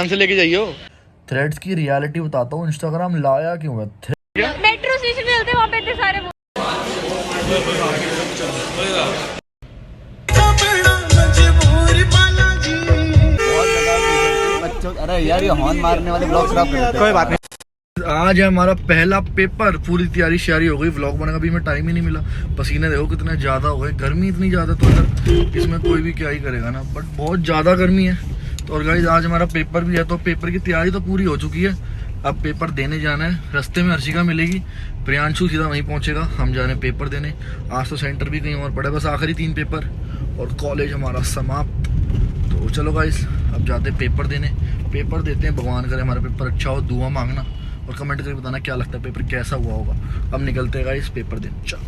से लेके जाइयो। थ्रेड्स की रियलिटी बताता हूँ, इंस्टाग्राम लाया क्यों है। मेट्रो स्टेशन पे चलते वहाँ पे इतने सारे बच्चों, अरे यार ये हॉर्न मारने वाले ब्लॉग खराब कर देते हैं। कोई बात नहीं। आज है हमारा पहला पेपर, पूरी तैयारी श्यारी हो गई। व्लॉग बनाने का भी हमें टाइम ही नहीं मिला। पसीने देखो कितने ज़्यादा हो गए, गर्मी इतनी ज़्यादा तो अगर इसमें कोई भी क्या ही करेगा ना, बट बहुत ज़्यादा गर्मी है। तो और गाइस आज हमारा पेपर भी है, तो पेपर की तैयारी तो पूरी हो चुकी है। अब पेपर देने जाना है। रास्ते में हर्षिका मिलेगी, प्रियांशु सीधा वहीं पहुँचेगा, हम जाने पेपर देने। आज तो सेंटर भी कहीं और पड़ा है, बस आखिरी 3 पेपर और कॉलेज हमारा समाप्त। तो चलो गाइस अब जाते पेपर देने, पेपर देते हैं। भगवान करे हमारा पेपर अच्छा हो, दुआ मांगना और कमेंट करके बताना क्या लगता है पेपर कैसा हुआ होगा। अब निकलते हैं गाइस पेपर देने। चलो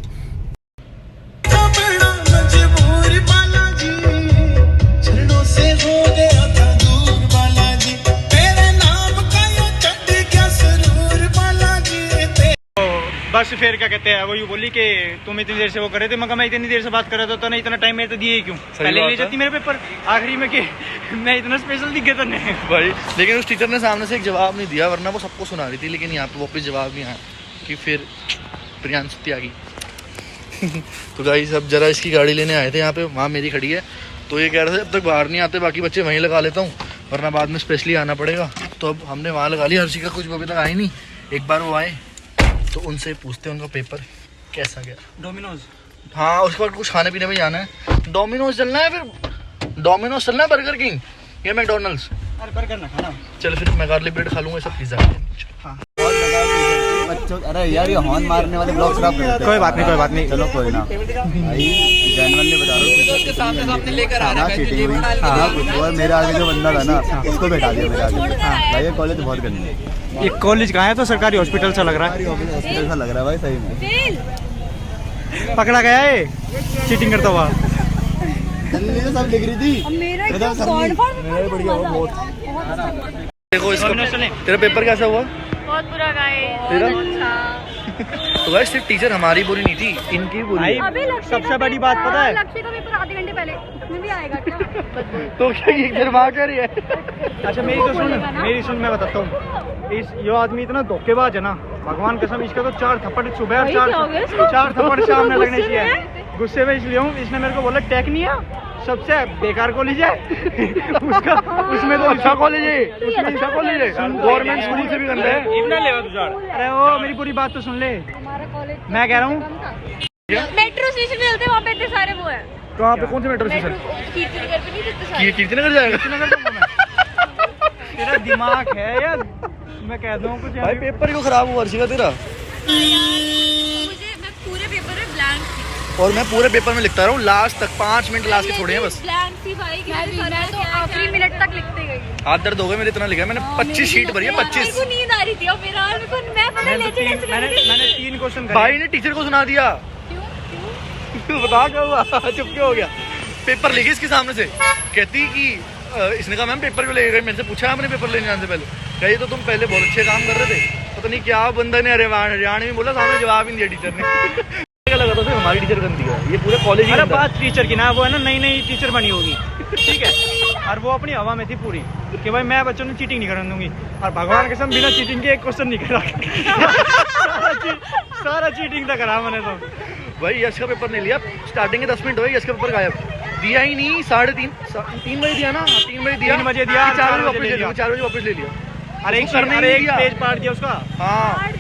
बस फिर क्या कहते हैं, वो यूँ बोली कि तुम इतनी देर से वो कर रहे थे। मगर मैं इतनी देर से बात कर रहा था तो नहीं, इतना टाइम मेरे तो दिए क्यों? पहले ले जाती मेरे पेपर आखिरी में कि मैं इतना स्पेशल दिख गया नहीं भाई। लेकिन उस टीचर ने सामने से एक जवाब नहीं दिया, वरना वो सबको सुना रही थी। लेकिन यहाँ पे वापस जवाब नहीं आया कि फिर प्रियांशु त्यागी। तो गाइस अब जरा इसकी गाड़ी लेने आए थे यहाँ पे, वहाँ मेरी खड़ी है। तो ये कह रहे थे अब तक बाहर नहीं आते, बाकी बच्चे वहीं लगा लेता हूँ वरना बाद में स्पेशली आना पड़ेगा। तो अब हमने वहाँ लगा लिया। हर्षिका कुछ अभी तक आई नहीं, एक बार वो आए तो उनसे पूछते हैं उनका पेपर कैसा गया। डोमिनोज, हाँ उसके बाद कुछ खाने पीने में जाना है। डोमिनोज चलना है, फिर डोमिनोज चलना है, बर्गर किंग या मैकडोनल्ड्स। अरे बर्गर ना खाना। चल फिर मैं गार्लिक ब्रेड खा लूँगा, सब पिज़्ज़ा खा लेंगे। बच्चों, अरे यार ये हॉर्न मारने वाले ब्लॉग खराब कर देते हैं। कोई बात नहीं, कोई बात नहीं। चलो कोई ना भाई, जेन्युइनली बता रहा हूँ लेकर आना चीटिंग हुई। हाँ कुछ और मेरे आगे जो बंदा था ना उसको बैठा दिया मेरे आगे। भाई ये कॉलेज बहुत गंदी है। ये कॉलेज कहाँ है? तो सरकारी हॉस्पिटल सा लग रहा है। हॉस्पिटल सा लग रहा है भाई सही में। पकड़ा गया है चीटिंग करता हुआ। जल्दी से सब लिख रही थी। मेरा एकदम मेरा बढ़िया हो बहुत। देखो इसका तेरा पेपर कैसा हुआ? बहुत बुरा गाइस। तेरा? अच्छा। तो वैसे सिर्फ टीचर हमारी बुरी नहीं थी, इनकी बुरी। अबे लक्ष्य सबसे बड़ी बात पता है, लक्ष्य का पेपर आधे घंटे पहले, उसमें भी आएगा क्या? तो क्या ये फिर वहाँ क्या रही है? अच्छा मेरी तो सुन, मेरी सुन, मैं बताता हूँ। इस यो आदमी इतना धोखेबाज है ना, भगवान कसम। इसका तो 4 थप्पड़ सुबह और 4 थप्पड़ शाम में लगने चाहिए। गुस्से में इसलिए हूँ, इसने मेरे को बोला टेक्निया सबसे बेकार कॉलेज है। उसका उसमें तो अच्छा कॉलेज है, उसमें अच्छा कॉलेज है, गवर्नमेंट स्कूल से भी गंदा है। अरे वो मेरी पूरी बात तो सुन ले। हमारा कॉलेज मैं कह रहा हूँ मेट्रो स्टेशन पे चलते वहाँ पे इतने सारे वो है। कहाँ पे? कौन से मेट्रो स्टेशन? कीर्तिनगर पे नहीं इतने सारे। कीर्तिनगर जाएगा? तेरा दिमाग है यार, मैं कह दूँ कुछ भाई पेपर क्यों खराब हुआ हर्षिका तेरा? मैं पूरे पेपर में ब्लैंक थी और मैं पूरे पेपर में लिखता रहा हूँ, लास्ट तक 5 मिनट लास्ट के छोड़े हैं बस। ब्लैंक थी भाई। मैं तो आखिरी मिनट तक लिखते गई। हाथ दर्द हो गए मेरे, इतना लिखा है मैंने। 25 शीट भरी है, 25। मेरे को नींद आ रही थी और मेरा मैं पता लेटे मैंने 3 क्वेश्चन भाई ने टीचर को सुना दिया। क्यों बता क्या हुआ? चुप क्यों हो गया? पेपर लेगी इसके सामने से, कहती कि इसने कहा मैम पेपर क्यों ले गए? मैंने से पूछा आपने पेपर लेने जाने से पहले? कही तो तुम पहले बहुत अच्छे काम कर रहे थे, पता नहीं क्या बंदा ने हरियाणा में बोला, सामने जवाब ही नहीं दिया टीचर ने। क्या लगा था हमारी टीचर गंदी है, ये पूरे कॉलेज ही। अरे बात टीचर की ना, वो है ना नई नई टीचर बनी होगी, ठीक है। और वो अपनी हवा में थी पूरी कि भाई मैं बच्चों ने चीटिंग नहीं करने दूंगी। और भगवान के कसम बिना चीटिंग के एक क्वेश्चन नहीं करा। सारा चीटिंग तक करा मैंने तो। भाई यश का पेपर नहीं लिया, स्टार्टिंग के 10 मिनट हुए, यश का पेपर गायब, दिया ही नहीं। 3:30 बजे दिया ना, 3 बजे दिया, 3 बजे दिया, 4 बजे वापस ले लिया, 4 बजे वापस ले लिया। अरे एक पेज पाट दिया उसका। हाँ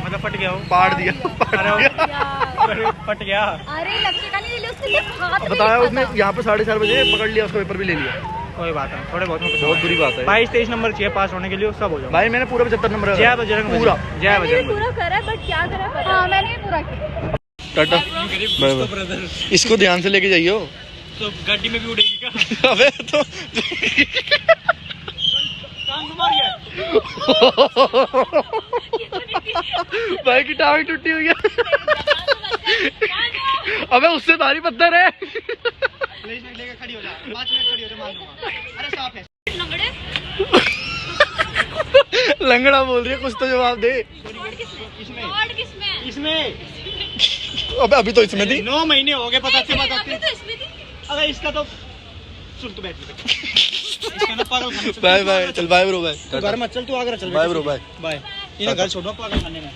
मतलब फट गया, वो पाट दिया। अरे फट गया। अरे लक्ष्य का नहीं ले, उसके सिर्फ हाथ में बताया लिखा उसने, था। यहाँ पे 4:30 बजे पकड़ लिया, उसका पेपर भी ले लिया। कोई बात नहीं, थोड़े बहुत बहुत बुरी बात है। 22-23 नंबर चाहिए पास होने के लिए, सब हो जाए। भाई मैंने पूरा 75 नंबर जय बजरंग पूरा। जय मैंने बजरंग। पूरा करा बट क्या करा पता। हाँ मैंने भी पूरा किया। Tata bye bye. इसको ध्यान से लेके जाइयो, तो गाड़ी में भी उड़ेगी क्या? अबे तो भाई की टांग टूटी हुई है। अबे उससे भारी पत्थर है। लेके खड़ी हो जा, 5 मिनट खड़ी हो जा, मान लूंगा। अरे साफ है। लंगड़ा बोल रही है, कुछ तो जवाब दे। इसमें अबे अभी तो इसमें थी। 9 महीने हो गए, पता से बताते। तो इसमें थी। अगर इसका तो सुन, तू बैठ। इसके ना पागल खाने चल। बाय बाय, चल बाय ब्रो, बाय। तू घर मत चल, तू आगरा चल। Bye bro, bye. बाय। ये घर छोड़ो पागल खाने में।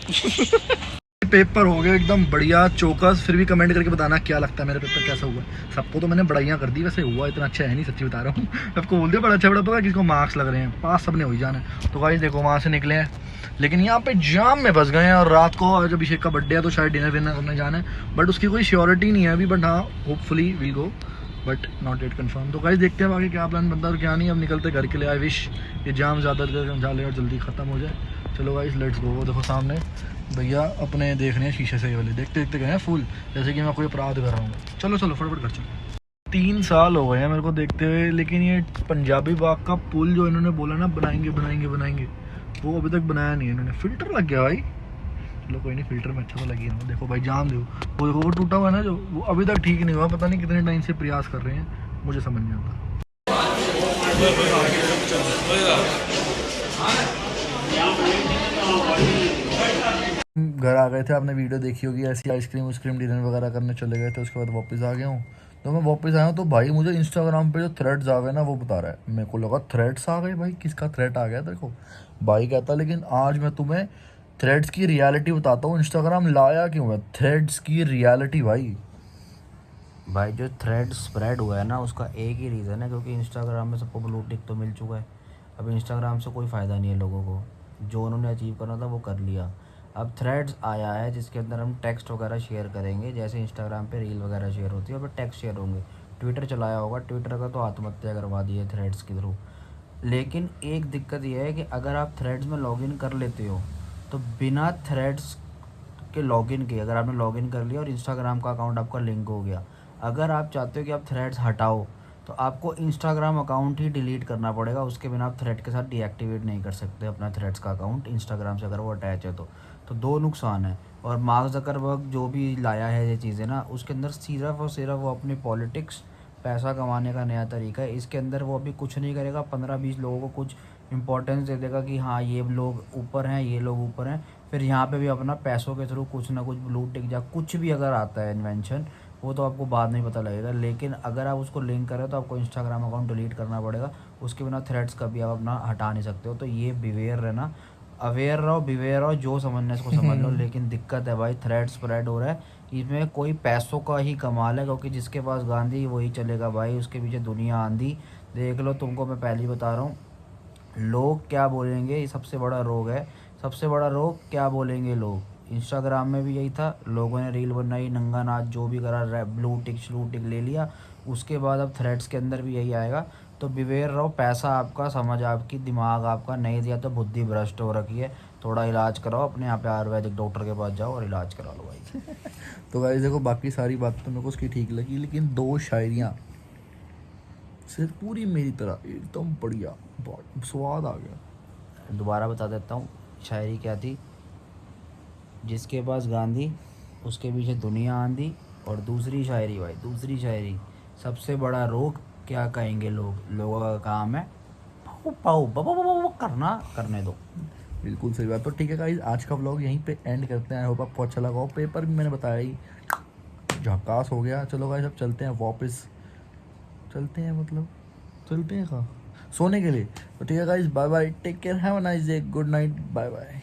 पेपर हो गया एकदम बढ़िया चौकस। फिर भी कमेंट करके बताना क्या लगता है मेरा पेपर कैसा हुआ। सबको तो मैंने बढ़ाइयाँ कर दी, वैसे हुआ इतना अच्छा है नहीं, सच्ची बता रहा हूँ। सबको बोल दिया बड़ा अच्छा बड़ा पता किसको मार्क्स लग रहे हैं, पास सबने हो ही जाना है। तो गाइस देखो वहाँ से निकले हैं, लेकिन यहाँ पे जाम में फंस गए हैं। और रात को आज अभिषेक का बर्थडे है तो शायद डिनर विनर करने जाना है, बट उसकी कोई श्योरिटी नहीं है अभी। बट हाँ hopefully will go, but not yet confirm. तो गाइस देखते हैं आगे क्या प्लान बनता है और क्या नहीं। अब निकलते घर के लिए। आई विश ये जाम ज़्यादा झाले और जल्दी ख़त्म हो जाए। चलो गाइस लेट्स गो। वो देखो सामने भैया अपने देख रहे हैं शीशे से, ये वाले देखते देखते गए हैं फुल, जैसे कि मैं कोई अपराध कर रहा हूँ। चलो चलो फटाफट कर चलो। 3 साल हो गए हैं मेरे को देखते हुए, लेकिन ये पंजाबी बाग का पुल जो इन्होंने बोला ना बनाएंगे बनाएंगे बनाएंगे, वो अभी तक बनाया नहीं है इन्होंने। फिल्टर लग गया भाई, चलो कोई नहीं, फिल्टर में अच्छा तो लगी है। देखो भाई जाम देखो, वो देखो वो टूटा हुआ है ना जो, वो अभी तक ठीक नहीं हुआ। पता नहीं कितने टाइम से प्रयास कर रहे हैं, मुझे समझ नहीं आता। घर आ गए थे, आपने वीडियो देखी होगी, ऐसी आइसक्रीम डिनर वगैरह करने चले गए थे। उसके बाद वापस आ गया हूँ। तो मैं वापस आया हूँ तो भाई मुझे इंस्टाग्राम पे जो थ्रेड्स आ गए ना वो बता रहा है। मेरे को लगा थ्रेड्स आ गए, भाई किसका थ्रेड आ गया देखो। भाई कहता लेकिन आज मैं तुम्हें थ्रेड्स की रियलिटी बताता हूँ, इंस्टाग्राम लाया क्यों है थ्रेड्स की रियलिटी। भाई जो थ्रेड स्प्रेड हुआ है ना उसका एक ही रीज़न है, क्योंकि इंस्टाग्राम में सबको ब्लू टिक तो मिल चुका है। अब इंस्टाग्राम से कोई फ़ायदा नहीं है लोगों को, जो उन्होंने अचीव करना था वो कर लिया। अब थ्रेड्स आया है जिसके अंदर हम टेक्स्ट वगैरह शेयर करेंगे, जैसे इंस्टाग्राम पे रील वगैरह शेयर होती है, और टेक्स्ट शेयर होंगे। ट्विटर चलाया होगा, ट्विटर का तो आत्महत्या करवा दी है थ्रेड्स के थ्रू। लेकिन एक दिक्कत यह है कि अगर आप थ्रेड्स में लॉगिन कर लेते हो तो बिना थ्रेड्स के लॉगिन किए अगर आपने लॉगिन कर लिया और इंस्टाग्राम का अकाउंट आपका लिंक हो गया, अगर आप चाहते हो कि आप थ्रेड्स हटाओ तो आपको इंस्टाग्राम अकाउंट ही डिलीट करना पड़ेगा। उसके बिना आप थ्रेड के साथ डीएक्टिवेट नहीं कर सकते अपना थ्रेड्स का अकाउंट इंस्टाग्राम से, अगर वो अटैच है तो 2 नुकसान है। और मार्क ज़करबर्ग जो भी लाया है ये चीज़ें ना, उसके अंदर सिर्फ और सिर्फ वो अपनी पॉलिटिक्स, पैसा कमाने का नया तरीका है। इसके अंदर वो अभी कुछ नहीं करेगा, 15-20 लोगों को कुछ इंपॉर्टेंस दे देगा कि हाँ ये लोग ऊपर हैं, ये लोग ऊपर हैं। फिर यहाँ पे भी अपना पैसों के थ्रू कुछ ना कुछ ब्लू टिक या कुछ भी अगर आता है इन्वेंशन, वो तो आपको बाद में पता लगेगा। लेकिन अगर आप उसको लिंक करें तो आपको इंस्टाग्राम अकाउंट डिलीट करना पड़ेगा, उसके बिना थ्रेड्स कभी आप अपना हटा नहीं सकते हो। तो ये बिवेयर रहना, अवेयर रहो, बिवेयर रहो, जो समझने इसको समझ लो। लेकिन दिक्कत है भाई, थ्रेड स्प्रेड हो रहा है, इसमें कोई पैसों का ही कमाल है, क्योंकि जिसके पास गांधी वही चलेगा भाई, उसके पीछे दुनिया आंधी। देख लो, तुमको मैं पहले ही बता रहा हूँ, लोग क्या बोलेंगे ये सबसे बड़ा रोग है। सबसे बड़ा रोग क्या बोलेंगे लोग। इंस्टाग्राम में भी यही था, लोगों ने रील बनाई, नंगा नाच जो भी करा, ब्लू टिक ले लिया। उसके बाद अब थ्रेड्स के अंदर भी यही आएगा। तो बिवेयर रहो, पैसा आपका, समझ आपकी, दिमाग आपका नहीं दिया तो बुद्धि भ्रष्ट हो रखी है। थोड़ा इलाज कराओ अपने यहाँ पे, आयुर्वेदिक डॉक्टर के पास जाओ और इलाज करा लो भाई। तो गाइस देखो बाकी सारी बात तो मेरे को उसकी ठीक लगी, लेकिन 2 शायरियाँ सिर्फ पूरी मेरी तरह एकदम बढ़िया, बहुत स्वाद आ गया। दोबारा बता देता हूँ शायरी क्या थी। जिसके पास गांधी उसके पीछे दुनिया आंधी। और दूसरी शायरी भाई, दूसरी शायरी, सबसे बड़ा रोग क्या कहेंगे लोग, लोगों का काम है पाऊ पाऊ बाबा करना, करने दो। बिल्कुल सही बात। तो ठीक है गाइस, आज का व्लॉग यहीं पे एंड करते हैं। आई होप आपको अच्छा लगा हो। पेपर भी मैंने बताया ही झकास हो गया। चलो गाइस अब चलते हैं वापस, चलते हैं कहाँ, सोने के लिए। तो ठीक है guys, bye bye, take care, have a nice day, good night, bye bye.